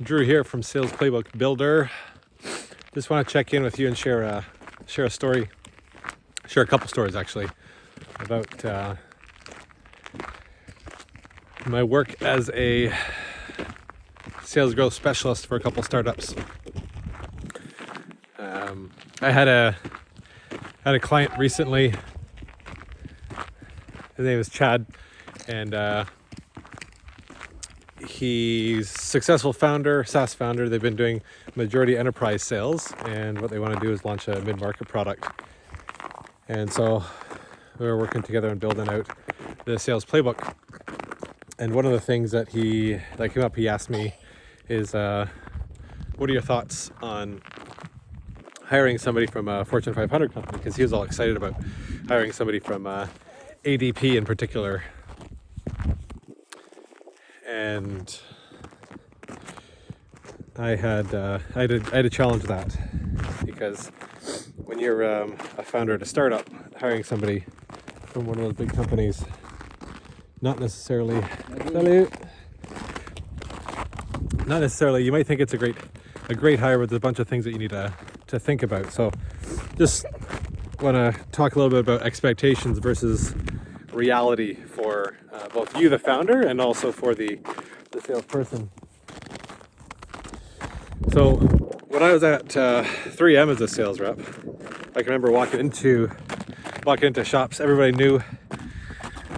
Drew here from Sales Playbook Builder. Just want to check in with you and share a story, share a couple stories actually, about my work as a sales growth specialist for a couple startups. I had a client recently. His name is Chad, and he's a successful founder, SaaS founder. They've been doing majority enterprise sales, and what they want to do is launch a mid-market product. And so we were working together on building out the sales playbook. And one of the things that he asked me is, what are your thoughts on hiring somebody from a Fortune 500 company? Because he was all excited about hiring somebody from ADP in particular. And I had to challenge that, because when you're a founder at a startup, hiring somebody from one of those big companies, not necessarily, you might think it's a great hire, but there's a bunch of things that you need to think about. So just want to talk a little bit about expectations versus reality for both you, the founder, and also for the salesperson. So when I was at 3M as a sales rep, I can remember walking into shops. Everybody knew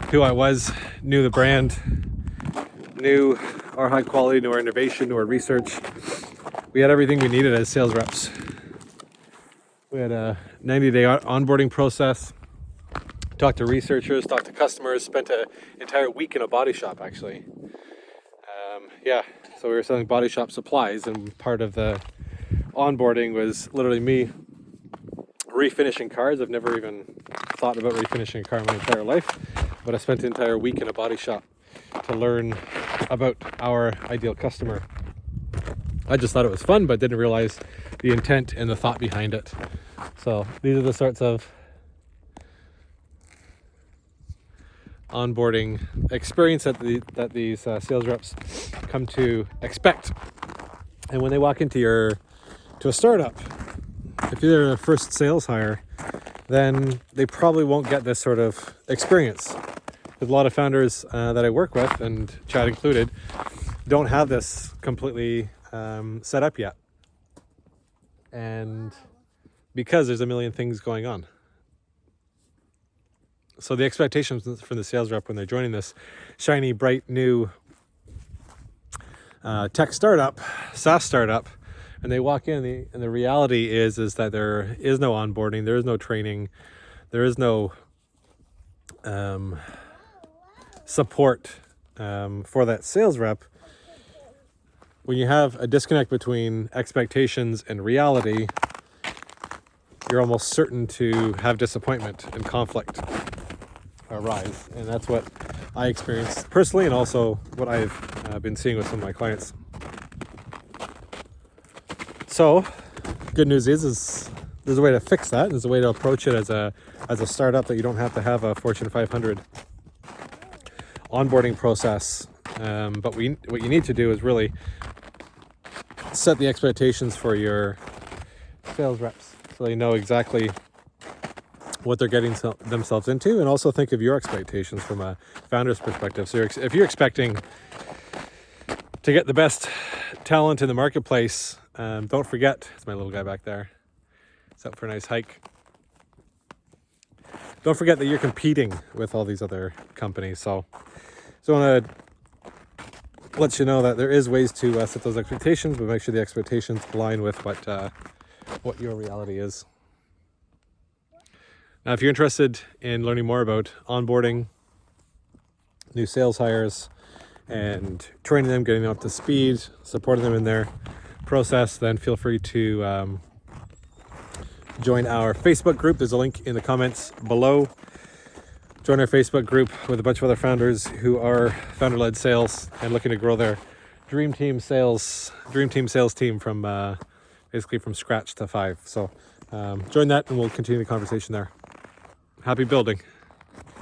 who I was, knew the brand, knew our high quality, knew our innovation, knew our research. We had everything we needed as sales reps. We had a 90-day onboarding process. Talked to researchers, talked to customers, spent an entire week in a body shop actually. So we were selling body shop supplies, and part of the onboarding was literally me refinishing cars. I've never even thought about refinishing a car in my entire life, but I spent an entire week in a body shop to learn about our ideal customer. I just thought it was fun, but didn't realize the intent and the thought behind it. So these are the sorts of onboarding experience that these sales reps come to expect. And when they walk into a startup, if you're a first sales hire, then they probably won't get this sort of experience. There's a lot of founders that I work with, and Chad included, don't have this completely set up yet. And because there's a million things going on. So the expectations from the sales rep when they're joining this shiny, bright, new tech startup, SaaS startup, and they walk in, and the reality is that there is no onboarding, there is no training, there is no support for that sales rep. When you have a disconnect between expectations and reality, you're almost certain to have disappointment and conflict arise. And that's what I experienced personally, and also what I've been seeing with some of my clients. So good news is there's a way to fix that. There's a way to approach it as a startup, that you don't have to have a Fortune 500 onboarding process. But what you need to do is really set the expectations for your sales reps, so they know exactly what they're getting themselves into, and also think of your expectations from a founder's perspective. So if you're expecting to get the best talent in the marketplace, don't forget, it's my little guy back there, it's up for a nice hike. Don't forget that you're competing with all these other companies. So I want to let you know that there is ways to set those expectations, but make sure the expectations align with what your reality is. Now, if you're interested in learning more about onboarding new sales hires and training them, getting them up to speed, supporting them in their process, then feel free to join our Facebook group. There's a link in the comments below. Join our Facebook group with a bunch of other founders who are founder-led sales and looking to grow their dream team sales team from basically from scratch to 5. So join that, and we'll continue the conversation there. Happy building.